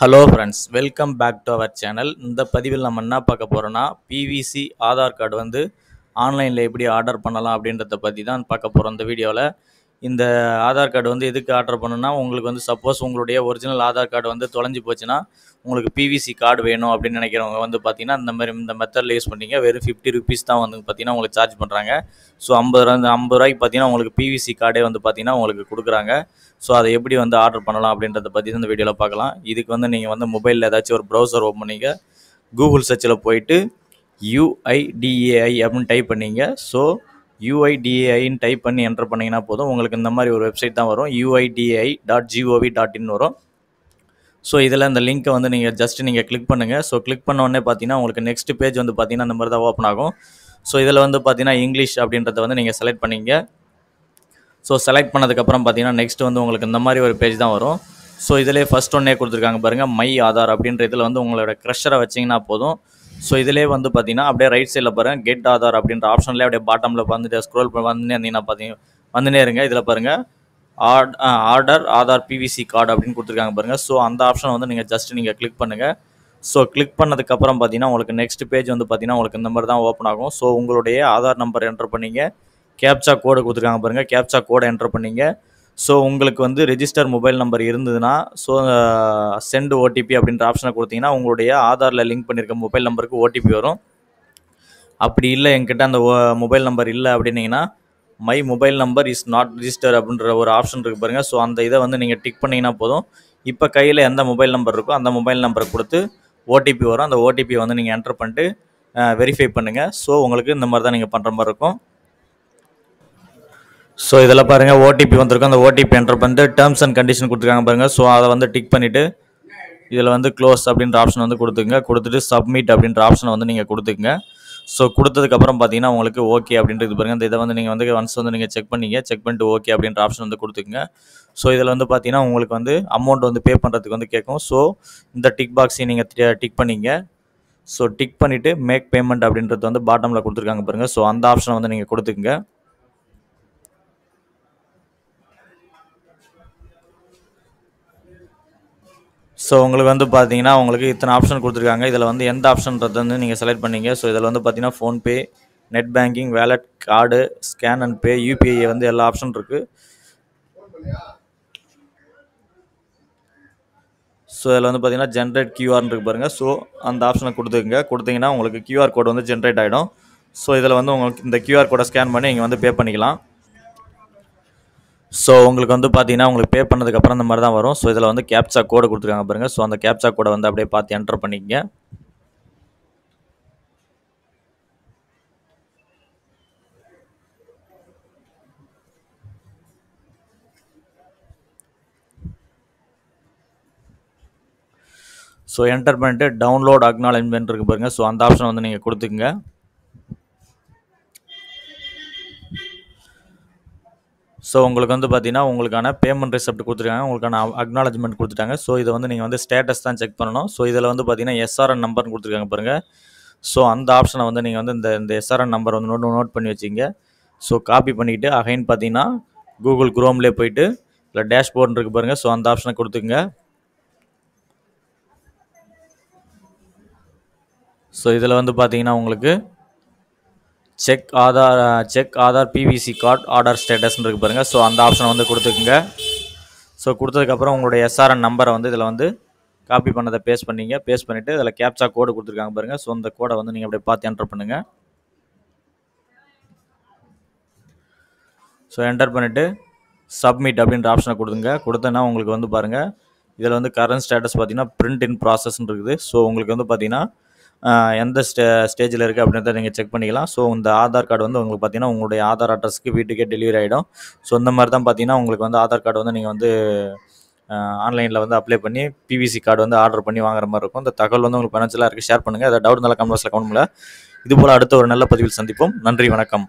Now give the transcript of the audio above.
Hello friends, welcome back to our channel. இந்த பதிவில் நம்ம என்ன பார்க்க போகிறோன்னா, பிவிசி ஆதார் கார்டு வந்து ஆன்லைனில் எப்படி ஆர்டர் பண்ணலாம் அப்படின்றத பற்றி தான் பார்க்க போகிறோம் இந்த வீடியோவில். இந்த ஆதார் கார்டு வந்து எதுக்கு ஆர்டர் பண்ணணும்னா, உங்களுக்கு வந்து சப்போஸ் உங்களுடைய ஒரிஜினல் ஆதார் கார்டு வந்து தொலைஞ்சு போச்சுன்னா, உங்களுக்கு பிவிசி கார்டு வேணும் அப்படின்னு நினைக்கிறவங்க வந்து பார்த்தீங்கன்னா, இந்த மெத்தடில் யூஸ் பண்ணிங்க. வெறும் 50 ருபீஸ் தான் வந்து பார்த்தீங்கன்னா உங்களுக்கு சார்ஜ் பண்ணுறாங்க. ஸோ 50 ரூபாய்க்கு பார்த்தீங்கன்னா உங்களுக்கு பிவிசி கார்டே வந்து பார்த்தீங்கன்னா உங்களுக்கு கொடுக்குறாங்க. ஸோ அதை எப்படி வந்து ஆர்டர் பண்ணலாம் அப்படின்றத பற்றி தான் இந்த வீடியோவில் பார்க்கலாம். இதுக்கு வந்து நீங்கள் வந்து மொபைலில் ஏதாச்சும் ஒரு ப்ரௌசர் ஓப்பன் பண்ணிங்க, கூகுள் சர்ச்சில் போயிட்டு UIDAI அப்படின்னு டைப் பண்ணிங்க. ஸோ UIDAIன்னு டைப் பண்ணி என்டர் பண்ணிங்கன்னா போதும், உங்களுக்கு இந்த மாதிரி ஒரு வெப்சைட் தான் வரும். uidai.gov.in வரும். ஸோ இதில் இந்த லிங்க்கை வந்து நீங்கள் கிளிக் பண்ணுங்கள். ஸோ கிளிக் பண்ண உடனே பார்த்தீங்கன்னா உங்களுக்கு நெக்ஸ்ட் பேஜ் வந்து பார்த்தீங்கன்னா இந்த மாதிரி தான் ஓப்பன் ஆகும். ஸோ இதில் வந்து பார்த்தீங்கன்னா இங்கிலீஷ் அப்படின்றத வந்து நீங்கள் செலக்ட் பண்ணிங்க. ஸோ செலக்ட் பண்ணதுக்கப்புறம் பார்த்தீங்கன்னா நெக்ஸ்ட் வந்து உங்களுக்கு இந்த மாதிரி ஒரு பேஜ் தான் வரும். ஸோ இதிலே ஃபஸ்ட் ஒன்னே கொடுத்துருக்காங்க பாருங்கள், மை ஆதார் அப்படின்ற இதில் வந்து உங்களோட க்ரஷரை வச்சிங்கன்னா போதும். ஸோ இதிலே வந்து பார்த்தீங்கன்னா அப்படியே ரைட் சைடில் பாருங்கள், கெட் ஆதார் அப்படின்ற ஆப்ஷன்லேயே அப்படியே பாட்டமில் வந்துட்டு ஸ்க்ரோல் வந்துனே இருந்தீங்கன்னா பார்த்தீங்கன்னா வந்துனே இருங்க. இதில் பாருங்கள் ஆர்டர் ஆதார் பிவிசி கார்டு அப்படின்னு கொடுத்துருக்காங்க பாருங்கள். ஸோ அந்த ஆப்ஷனை வந்து நீங்கள் கிளிக் பண்ணுங்கள். ஸோ கிளிக் பண்ணதுக்கப்புறம் பார்த்தீங்கன்னா உங்களுக்கு நெக்ஸ்ட் பேஜ் வந்து பார்த்தீங்கன்னா உங்களுக்கு இந்த மாதிரி தான் ஓப்பன் ஆகும். ஸோ உங்களுடைய ஆதார் நம்பர் என்டர் பண்ணிங்க, கேப்சா கோடு கொடுத்துருக்காங்க பாருங்கள், கேப்சா கோடை என்டர் பண்ணிங்க. ஸோ உங்களுக்கு வந்து ரெஜிஸ்டர் மொபைல் நம்பர் இருந்ததுன்னா ஸோ சென்ட் ஓடிபி அப்படின்ற ஆப்ஷனை கொடுத்தீங்கன்னா உங்களுடைய ஆதாரில் லிங்க் பண்ணியிருக்க மொபைல் நம்பருக்கு ஓடிபி வரும். அப்படி இல்லை என்கிட்ட அந்த மொபைல் நம்பர் இல்லை அப்படின்னீங்கன்னா my mobile number is not register அப்படின்ற ஒரு ஆப்ஷன் இருக்குது பாருங்கள். ஸோ அந்த இதை வந்து நீங்கள் டிக் பண்ணிங்கன்னா போதும். இப்போ கையில் எந்த மொபைல் நம்பர் இருக்கோ அந்த மொபைல் நம்பரை கொடுத்து ஓடிபி வரும். அந்த ஓடிபியை வந்து நீங்கள் என்டர் பண்ணிட்டு வெரிஃபை பண்ணுங்கள். ஸோ உங்களுக்கு இந்த மாதிரி தான் நீங்கள் பண்ணுற மாதிரி இருக்கும். ஸோ இதில் பாருங்கள் ஓடிபி வந்திருக்கும். அந்த ஓடிபி என்டர் பண்ணிட்டு டேர்ம்ஸ் அண்ட் கண்டிஷன் கொடுத்துருக்காங்க பாருங்கள். ஸோ அதை வந்து டிக் பண்ணிவிட்டு இதில் வந்து க்ளோஸ் அப்படின்ற ஆப்ஷன் வந்து கொடுத்துட்டு சப்மிட் அப்படின்ற ஆப்ஷனை வந்து நீங்கள் கொடுத்துக்குங்க. ஸோ கொடுத்ததுக்கப்புறம் பார்த்தீங்கன்னா உங்களுக்கு ஓகே அப்படின்றது பாருங்கள். இந்த இதை வந்து நீங்கள் வந்து ஒன்ஸ் வந்து நீங்கள் செக் பண்ணிட்டு ஓகே அப்படின்ற ஆப்ஷன் வந்து கொடுத்துக்குங்க. ஸோ இதில் வந்து பார்த்தீங்கன்னா உங்களுக்கு வந்து அமௌண்ட் வந்து பே பண்ணுறதுக்கு வந்து கேட்கும். ஸோ இந்த டிக் பாக்ஸையும் நீங்கள் டிக் பண்ணிங்க. ஸோ டிக் பண்ணிவிட்டு மேக் பேமெண்ட் அப்படின்றது வந்து பாட்டமில் கொடுத்துருக்காங்க பாருங்கள். ஸோ அந்த ஆப்ஷனை வந்து நீங்கள் கொடுத்துக்குங்க. ஸோ உங்களுக்கு வந்து பார்த்தீங்கன்னா உங்களுக்கு இத்தனை ஆப்ஷன் கொடுத்துருக்காங்க. இதில் வந்து எந்த ஆப்ஷன்றது வந்து நீங்கள் செலக்ட் பண்ணிங்க. ஸோ இதில் வந்து பார்த்தீங்கன்னா PhonePe, net banking, wallet, card, scan and pay, UPI வந்து எல்லா ஆப்ஷன் இருக்குது. ஸோ இதில் வந்து பார்த்தீங்கன்னா ஜென்ரேட் கியூஆர்னு இருக்குது பாருங்கள். ஸோ அந்த ஆப்ஷனை கொடுத்தீங்கன்னா உங்களுக்கு கியூஆர் கோடு வந்து ஜென்ரேட் ஆகிடும். ஸோ இதில் வந்து உங்களுக்கு இந்த கியூஆர் கோடை ஸ்கேன் பண்ணி நீங்கள் வந்து பே பண்ணிக்கலாம். ஸோ உங்களுக்கு வந்து பார்த்தீங்கன்னா உங்களுக்கு பே பண்ணதுக்கப்புறம் இந்த மாதிரி தான் வரும். ஸோ இதில் வந்து கேப்சா கோடு கொடுத்துருக்காங்க பாருங்கள். ஸோ அந்த கேப்சா கோடை வந்து அப்படியே பார்த்து என்டர் பண்ணிக்கங்க. ஸோ என்டர் பண்ணிட்டு டவுன்லோட் அக்னாலஜ்மெண்ட் இருக்குது பாருங்கள். ஸோ அந்த ஆப்ஷனை வந்து நீங்கள் கொடுத்துக்குங்க. ஸோ உங்களுக்கு வந்து பார்த்தீங்கன்னா உங்களுக்கான பேமெண்ட் ரிசிப்ட் கொடுத்துருக்காங்க, உங்களுக்கான அக்னாலஜ்மெண்ட் கொடுத்துட்டாங்க. ஸோ இதை வந்து நீங்கள் வந்து ஸ்டேட்டஸ் தான் செக் பண்ணணும். ஸோ இதில் வந்து பார்த்தீங்கன்னா எஸ்ஆர்என் நம்பர்னு கொடுத்துருக்காங்க பாருங்கள். ஸோ அந்த ஆப்ஷனை வந்து நீங்கள் வந்து இந்த எஸ்ஆர்என் நம்பர் வந்து நோட் பண்ணி வச்சிங்க. ஸோ காப்பி பண்ணிக்கிட்டு அகைன் பார்த்தீங்கன்னா கூகுள் குரோம்லேயே போயிட்டு இல்லை டேஷ்போர்ட் இருக்குது பாருங்கள். ஸோ அந்த ஆப்ஷனை கொடுத்துங்க. ஸோ இதில் வந்து பார்த்தீங்கன்னா உங்களுக்கு check Aadhaar PVC card order ஸ்டேட்டஸ்ன்னு இருக்குது பாருங்கள். ஸோ அந்த ஆப்ஷனை வந்து கொடுத்துக்குங்க. ஸோ கொடுத்ததுக்கப்புறம் உங்களுடைய எஸ்ஆர்என் நம்பரை வந்து இதில் வந்து காப்பி பண்ணதை பேஸ்ட் பண்ணிவிட்டு இதில் கேப்சா கோடு கொடுத்துருக்காங்க பாருங்கள். ஸோ அந்த கோடை வந்து நீங்கள் அப்படியே பார்த்து என்டர் பண்ணுங்கள். ஸோ என்டர் பண்ணிவிட்டு சப்மிட் அப்படின்ற ஆப்ஷனை கொடுத்தேன்னா உங்களுக்கு வந்து பாருங்கள் இதில் வந்து கரண்ட் ஸ்டேட்டஸ் பார்த்தீங்கன்னா பிரிண்ட் இன் ப்ராசஸ்ன்னு இருக்குது. ஸோ உங்களுக்கு வந்து பார்த்தீங்கன்னா எந்த ஸ்டேஜில் இருக்குது அப்படின்றத நீங்கள் செக் பண்ணிக்கலாம். ஸோ இந்த ஆதார் கார்டு வந்து உங்களுக்கு பார்த்தீங்கன்னா உங்களுடைய ஆதார் அட்ரஸ்க்கு வீட்டுக்கே டெலிவரி ஆகிடும். ஸோ இந்த மாதிரி தான் பார்த்தீங்கன்னா உங்களுக்கு வந்து ஆதார் கார்டு வந்து நீங்கள் வந்து ஆன்லைனில் வந்து அப்ளை பண்ணி பிவிசி கார்டு வந்து ஆர்டர் பண்ணி வாங்குற மாதிரி இருக்கும். இந்த தகவல் வந்து உங்களுக்கு பனச்சலாக இருக்குது. ஷேர் பண்ணுங்கள். அதை டவுட் நல்லா கமெண்ட்ஸில் கமெண்ட் பண்ணுங்கள். இதுபோல் அடுத்த ஒரு நல்ல பதிவில் சந்திப்போம். நன்றி, வணக்கம்.